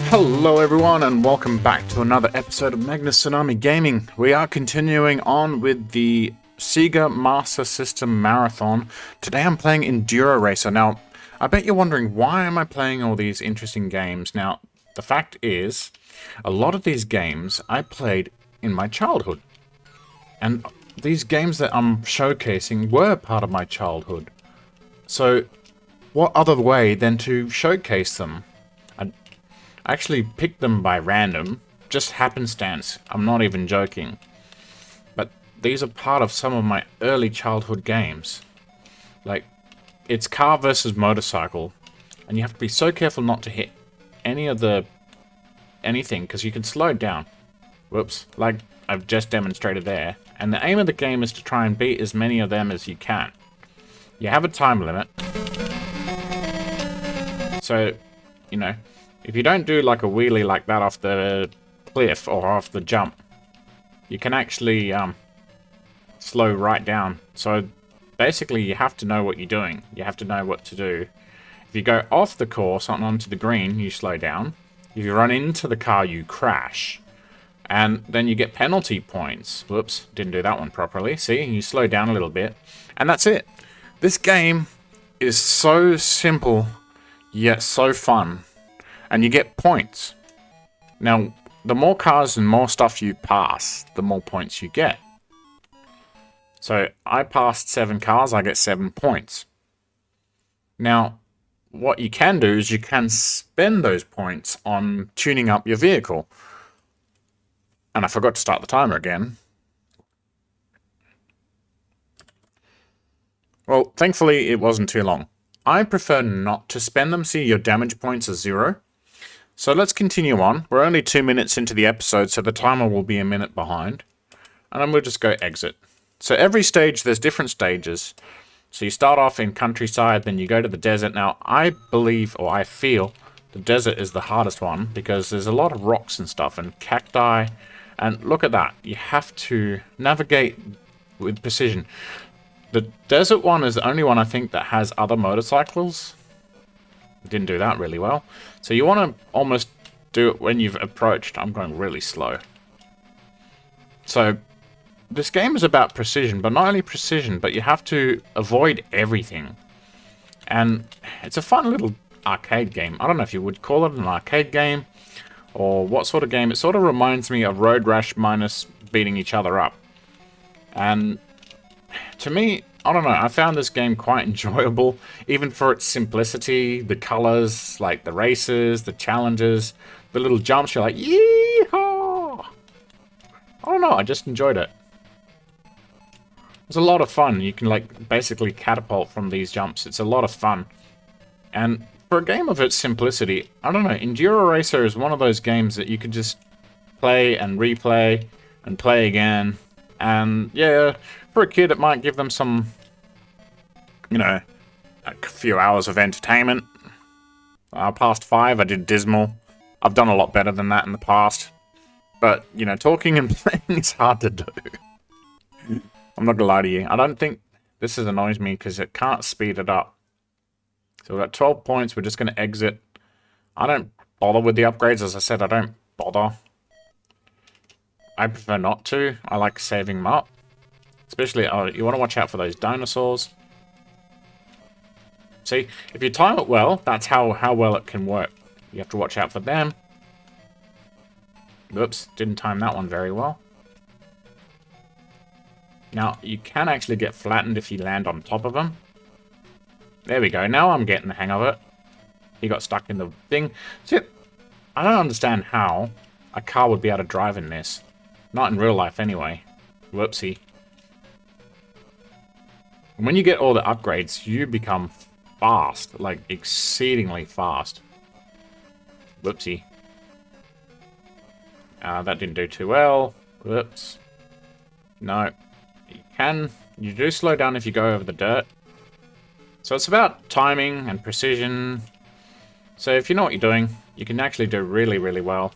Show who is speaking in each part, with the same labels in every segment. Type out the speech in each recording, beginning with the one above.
Speaker 1: Hello everyone and welcome back to another episode of Magnus Tsunami Gaming. We are continuing on with the Sega Master System Marathon. Today I'm playing Enduro Racer. Now, I bet you're wondering, why am I playing all these interesting games? Now, the fact is, a lot of these games I played in my childhood. And these games that I'm showcasing were part of my childhood. So, what other way than to showcase them? I actually picked them by random, just happenstance. I'm not even joking. But these are part of some of my early childhood games. Like, it's car versus motorcycle, and you have to be so careful not to hit anything, because you can slow down. Whoops, like I've just demonstrated there. And the aim of the game is to try and beat as many of them as you can. You have a time limit. So, you know, if you don't do like a wheelie like that off the cliff or off the jump, you can actually slow right down. So basically you have to know what you're doing. You have to know what to do. If you go off the course onto the green, you slow down. If you run into the car, you crash. And then you get penalty points. Whoops, didn't do that one properly. See, you slow down a little bit. And that's it. This game is so simple, yet so fun. And you get points. Now, the more cars and more stuff you pass, the more points you get. So, I passed 7 cars, I get 7 points. Now, what you can do is you can spend those points on tuning up your vehicle. And I forgot to start the timer again. Well, thankfully it wasn't too long. I prefer not to spend them. See, your damage points are 0. So let's continue on. We're only 2 minutes into the episode, so the timer will be a minute behind. And then we'll just go exit. So every stage, there's different stages. So you start off in countryside, then you go to the desert. Now, I believe, or I feel, the desert is the hardest one, because there's a lot of rocks and stuff, and cacti. And look at that. You have to navigate with precision. The desert one is the only one, I think, that has other motorcycles. Didn't do that really well. So you want to almost do it when you've approached. I'm going really slow. So this game is about precision, but not only precision, but you have to avoid everything. And it's a fun little arcade game. I don't know if you would call it an arcade game or what sort of game. It sort of reminds me of Road Rash minus beating each other up. And to me, I don't know, I found this game quite enjoyable, even for its simplicity, the colors, like the races, the challenges, the little jumps, you're like, yeehaw! I don't know, I just enjoyed it. It's a lot of fun. You can, like, basically catapult from these jumps. It's a lot of fun. And for a game of its simplicity, I don't know, Enduro Racer is one of those games that you could just play and replay and play again. And, yeah, for a kid, it might give them some, you know, a few hours of entertainment. Past 5, I did dismal. I've done a lot better than that in the past. But, you know, talking and playing is hard to do. I'm not gonna lie to you. I don't think this annoys me because it can't speed it up. So we've got 12 points. We're just gonna exit. I don't bother with the upgrades. As I said, I don't bother. I prefer not to. I like saving them up. Especially, you want to watch out for those dinosaurs. See, if you time it well, that's how well it can work. You have to watch out for them. Oops, didn't time that one very well. Now, you can actually get flattened if you land on top of them. There we go. Now I'm getting the hang of it. He got stuck in the thing. See, I don't understand how a car would be able to drive in this. Not in real life, anyway. Whoopsie. And when you get all the upgrades, you become fast. Like, exceedingly fast. Whoopsie. That didn't do too well. Whoops. No. You do slow down if you go over the dirt. So it's about timing and precision. So if you know what you're doing, you can actually do really, really well.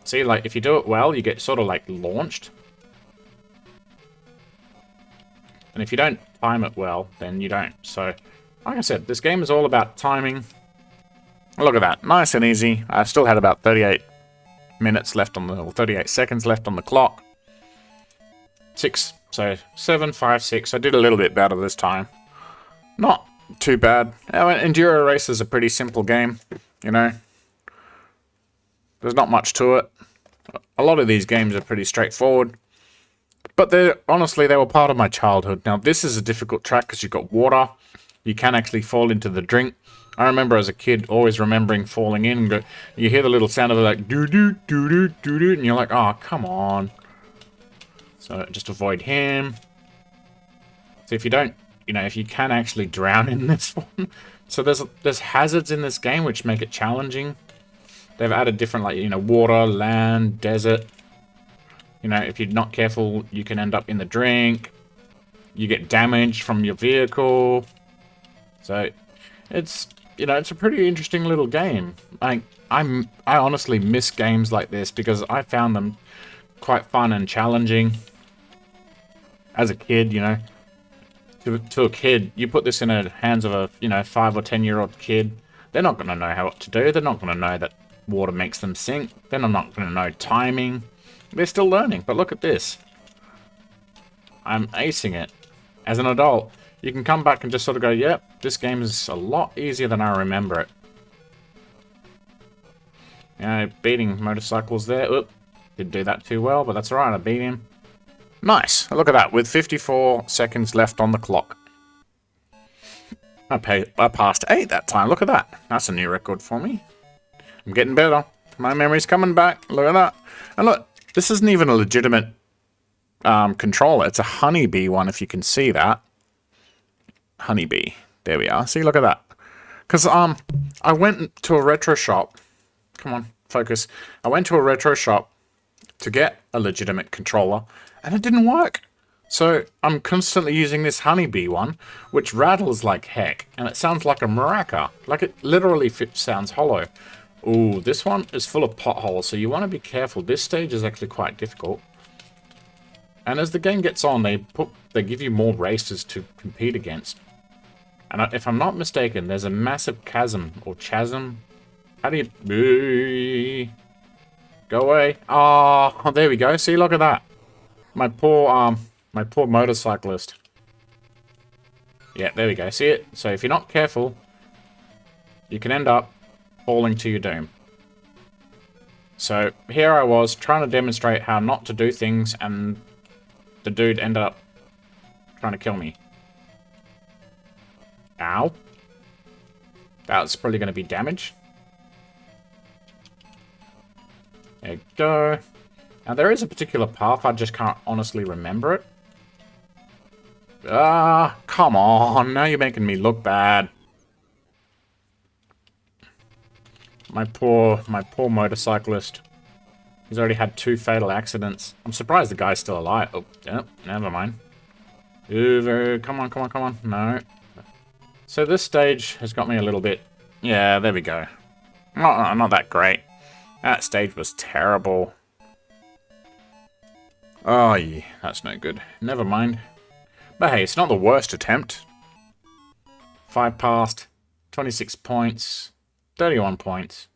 Speaker 1: See, like, if you do it well, you get sort of, like, launched. And if you don't time it well, then you don't. So, like I said, this game is all about timing. Look at that. Nice and easy. I still had about 38 minutes left on the, or 38 seconds left on the clock. 6, so 7, 5, 6. I did a little bit better this time. Not too bad. Enduro Racer is a pretty simple game, you know. There's not much to it. A lot of these games are pretty straightforward. But honestly, they were part of my childhood. Now, this is a difficult track because you've got water. You can actually fall into the drink. I remember as a kid always remembering falling in. And you hear the little sound of it like doo-doo, doo-doo, doo-doo, and you're like, oh, come on. So just avoid him. So if you don't, you know, if you can actually drown in this one. So there's hazards in this game which make it challenging. They've added different, like, you know, water, land, desert. You know, if you're not careful, you can end up in the drink. You get damaged from your vehicle. So, it's, you know, it's a pretty interesting little game. I honestly miss games like this because I found them quite fun and challenging. As a kid, you know, to a kid, you put this in the hands of a, you know, 5 or 10-year-old kid, they're not going to know what to do. They're not going to know that water makes them sink. They're not going to know timing. They're still learning, but look at this. I'm acing it. As an adult, you can come back and just sort of go, yep, this game is a lot easier than I remember it. You know, beating motorcycles there. Oop, didn't do that too well, but that's alright, I beat him. Nice, look at that, with 54 seconds left on the clock. I passed 8 that time, look at that. That's a new record for me. I'm getting better. My memory's coming back, look at that. And look, this isn't even a legitimate controller. It's a honeybee one, if you can see that. Honeybee. There we are. See, look at that. Because I went to a retro shop. Come on, focus. I went to a retro shop to get a legitimate controller, and it didn't work. So I'm constantly using this honeybee one, which rattles like heck, and it sounds like a maraca. Like it literally sounds hollow. Ooh, this one is full of potholes, so you want to be careful. This stage is actually quite difficult. And as the game gets on, they give you more races to compete against. And if I'm not mistaken, there's a massive chasm, or chasm. How do you... Go away. Oh, there we go. See, look at that. My poor motorcyclist. Yeah, there we go. See it? So if you're not careful, you can end up falling to your doom. So here I was trying to demonstrate how not to do things, and the dude ended up trying to kill me. Ow. That's probably going to be damage. There you go. Now there is a particular path, I just can't honestly remember it. Ah, come on, now you're making me look bad. My poor motorcyclist. He's already had 2 fatal accidents. I'm surprised the guy's still alive. Oh, yeah, never mind. Come on, come on, come on. No. So this stage has got me a little bit... Yeah, there we go. Not that great. That stage was terrible. Oh, yeah, that's no good. Never mind. But hey, it's not the worst attempt. 5 passed, 26 points, 31 points.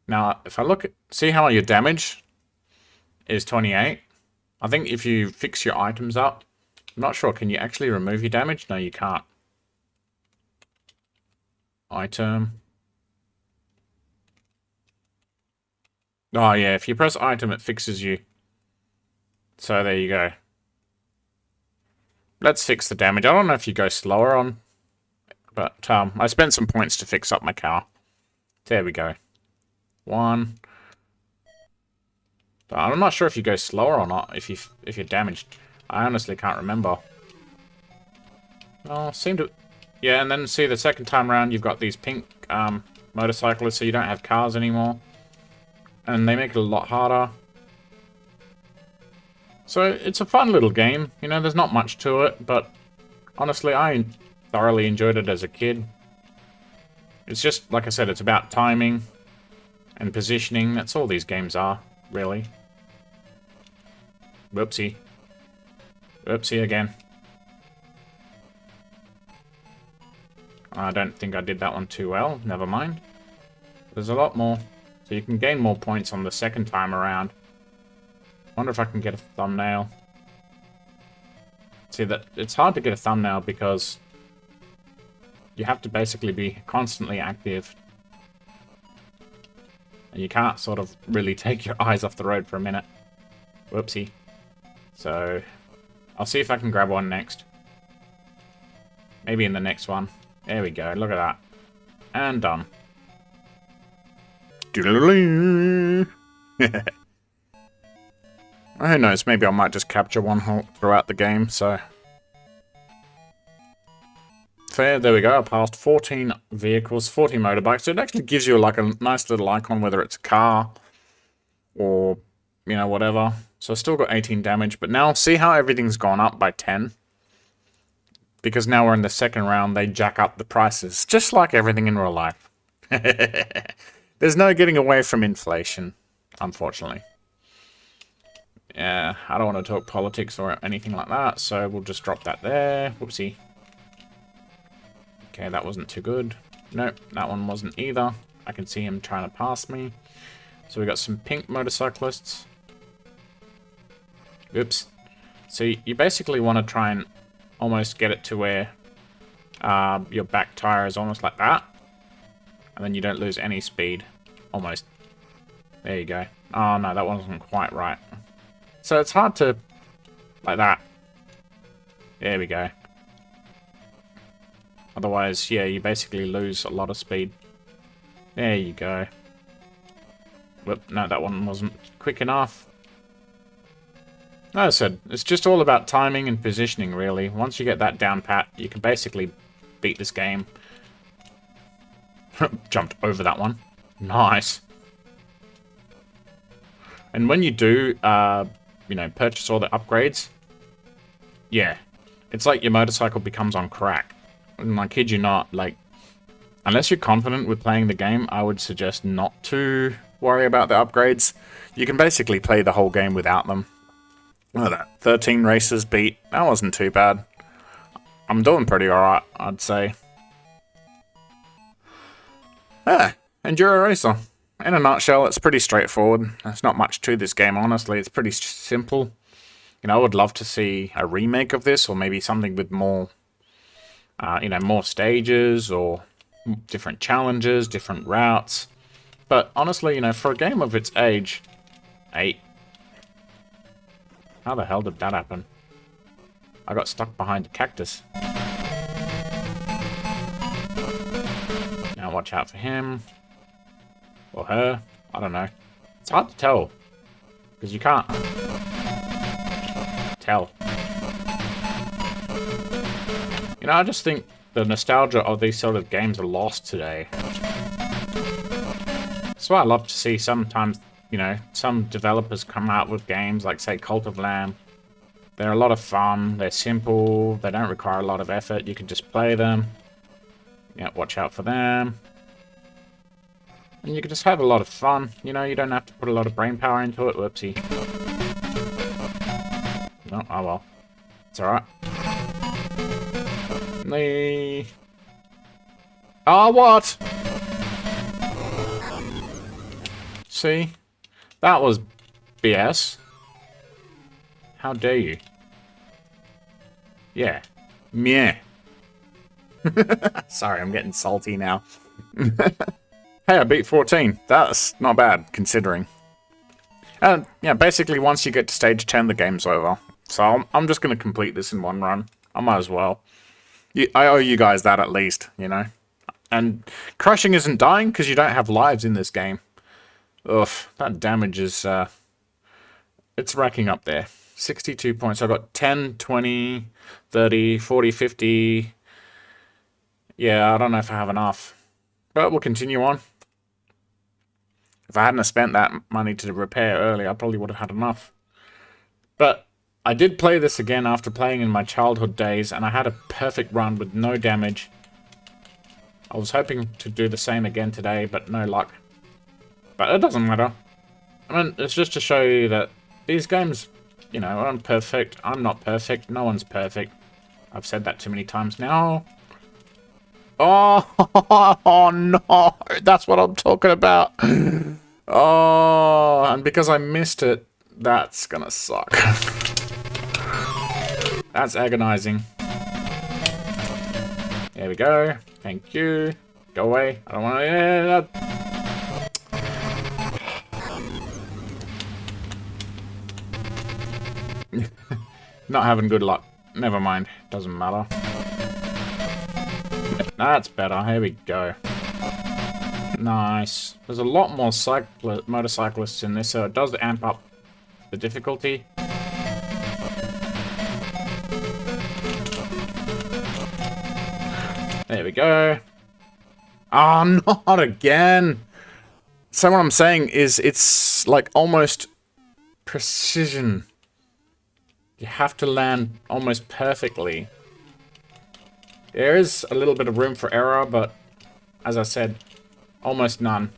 Speaker 1: Now, if I look at... See how your damage is 28? I think if you fix your items up... I'm not sure, can you actually remove your damage? No, you can't. Item. Oh yeah, if you press item, it fixes you. So there you go. Let's fix the damage. I don't know if you go slower on, but I spent some points to fix up my car. There we go. 1. But I'm not sure if you go slower or not if you're damaged. I honestly can't remember. Oh, seem to... Yeah, and then see the second time around you've got these pink motorcyclists, so you don't have cars anymore. And they make it a lot harder. So it's a fun little game. You know, there's not much to it, but honestly, I thoroughly enjoyed it as a kid. It's just, like I said, it's about timing and positioning. That's all these games are, really. Whoopsie. Whoopsie again. I don't think I did that one too well. Never mind. There's a lot more. So you can gain more points on the second time around. Wonder if I can get a thumbnail. See, that it's hard to get a thumbnail because you have to basically be constantly active. And you can't sort of really take your eyes off the road for a minute. Whoopsie. So, I'll see if I can grab one next. Maybe in the next one. There we go, look at that. And done. Who knows, maybe I might just capture one throughout the game, so... Fair, there we go, I passed 14 vehicles, 14 motorbikes, so it actually gives you like a nice little icon, whether it's a car, or, you know, whatever. So I still got 18 damage, but now see how everything's gone up by 10? Because now we're in the second round, they jack up the prices, just like everything in real life. There's no getting away from inflation, unfortunately. Yeah, I don't want to talk politics or anything like that, so we'll just drop that there. Whoopsie. Okay, that wasn't too good. Nope, that one wasn't either. I can see him trying to pass me. So we got some pink motorcyclists. Oops. So you basically want to try and almost get it to where your back tire is almost like that. And then you don't lose any speed. Almost. There you go. Oh no, that wasn't quite right. So it's hard to... like that. There we go. Otherwise, yeah, you basically lose a lot of speed. There you go. Whoop, no, that one wasn't quick enough. Like I said, it's just all about timing and positioning, really. Once you get that down pat, you can basically beat this game. Jumped over that one. Nice. And when you do, you know, purchase all the upgrades, yeah, it's like your motorcycle becomes on crack. And I kid you not, like, unless you're confident with playing the game, I would suggest not to worry about the upgrades. You can basically play the whole game without them. Look at that. 13 races beat. That wasn't too bad. I'm doing pretty alright, I'd say. Yeah, Enduro Racer. In a nutshell, it's pretty straightforward. There's not much to this game, honestly. It's pretty simple. You know, I would love to see a remake of this, or maybe something with more, you know, more stages, or different challenges, different routes. But honestly, you know, for a game of its age... 8. How the hell did that happen? I got stuck behind a cactus. Now watch out for him. Or her. I don't know. It's hard to tell. Because you can't tell. You know, I just think the nostalgia of these sort of games are lost today. That's why I love to see sometimes, you know, some developers come out with games like, say, Cult of Lamb. They're a lot of fun, they're simple, they don't require a lot of effort, you can just play them. Yeah, watch out for them. And you can just have a lot of fun, you know, you don't have to put a lot of brain power into it. Whoopsie. No, oh well. It's alright. Oh, what? See? That was BS. How dare you? Yeah. Meh. Sorry, I'm getting salty now. Hey, I beat 14. That's not bad, considering. And, yeah, basically once you get to stage 10, the game's over. So I'm just going to complete this in one run. I might as well. I owe you guys that at least, you know. And crashing isn't dying because you don't have lives in this game. Ugh, that damage is, it's racking up there. 62 points. I got 10, 20, 30, 40, 50. Yeah, I don't know if I have enough. But we'll continue on. If I hadn't spent that money to repair earlier, I probably would have had enough. But I did play this again after playing in my childhood days, and I had a perfect run with no damage. I was hoping to do the same again today, but no luck. But it doesn't matter. I mean, it's just to show you that these games, you know, aren't perfect. I'm not perfect. No one's perfect. I've said that too many times now. Oh, oh no, that's what I'm talking about. Oh, and because I missed it, that's gonna suck. That's agonizing. There we go. Thank you. Go away. I don't want to... Not having good luck. Never mind. Doesn't matter. That's better. Here we go. Nice. There's a lot more motorcyclists in this, so it does amp up the difficulty. There we go. Oh, not again. So what I'm saying is it's like almost precision. You have to land almost perfectly. There is a little bit of room for error, but as I said, almost none.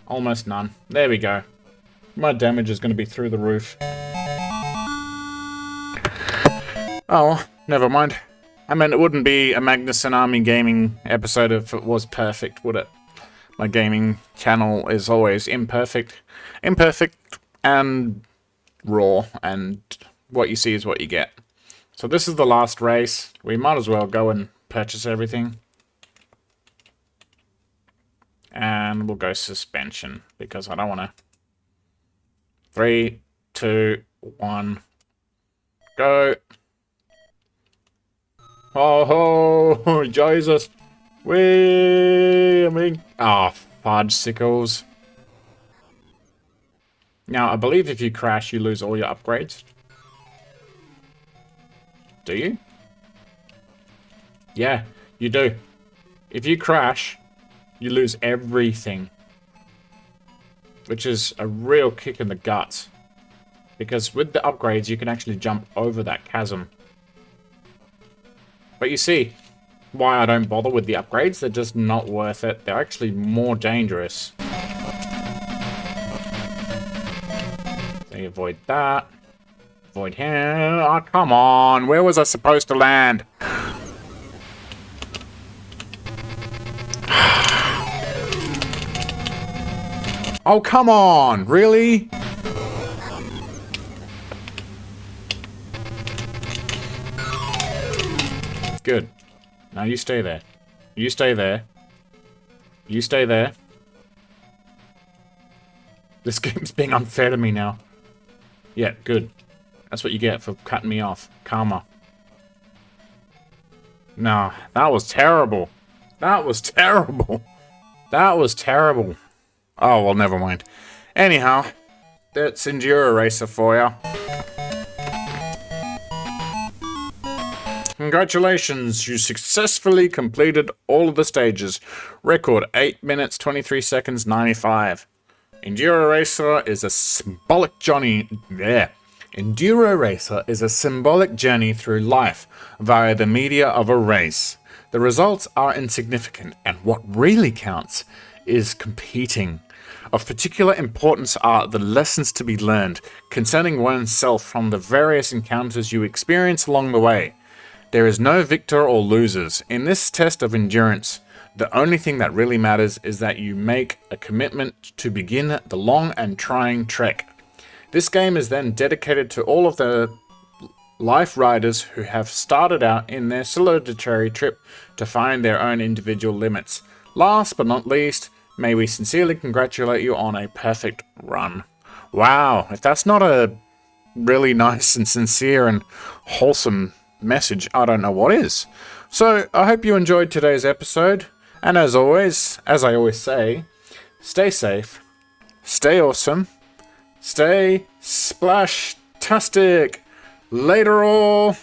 Speaker 1: Almost none. There we go. My damage is going to be through the roof. Oh, never mind. I mean, it wouldn't be a Magnus Tsunami gaming episode if it was perfect, would it? My gaming channel is always imperfect. Imperfect and raw, and what you see is what you get. So this is the last race. We might as well go and purchase everything. And we'll go suspension, because I don't want to... 3, 2, 1, go! Oh, Jesus! Whee! I mean... Oh, fudge sickles. Now, I believe if you crash, you lose all your upgrades. Do you? Yeah, you do. If you crash, you lose everything. Which is a real kick in the guts. Because with the upgrades, you can actually jump over that chasm. But you see why I don't bother with the upgrades. They're just not worth it. They're actually more dangerous. So you avoid that. Avoid him. Oh, come on. Where was I supposed to land? Oh, come on. Really? Good. Now you stay there. You stay there. You stay there. This game's being unfair to me now. Yeah, good. That's what you get for cutting me off. Karma. No, that was terrible. That was terrible. That was terrible. Oh, well, never mind. Anyhow, that's Enduro Racer for ya. Congratulations, you successfully completed all of the stages. Record 8 minutes, 23 seconds, 95. Enduro Racer is a symbolic journey. Yeah. Enduro Racer is a symbolic journey through life via the media of a race. The results are insignificant, and what really counts is competing. Of particular importance are the lessons to be learned concerning oneself from the various encounters you experience along the way. There is no victor or losers. In this test of endurance, the only thing that really matters is that you make a commitment to begin the long and trying trek. This game is then dedicated to all of the life riders who have started out in their solitary trip to find their own individual limits. Last but not least, may we sincerely congratulate you on a perfect run. Wow, if that's not a really nice and sincere and wholesome message, I don't know what is. So, I hope you enjoyed today's episode, and as always, as I always say, stay safe, stay awesome, stay splash-tastic. Later all.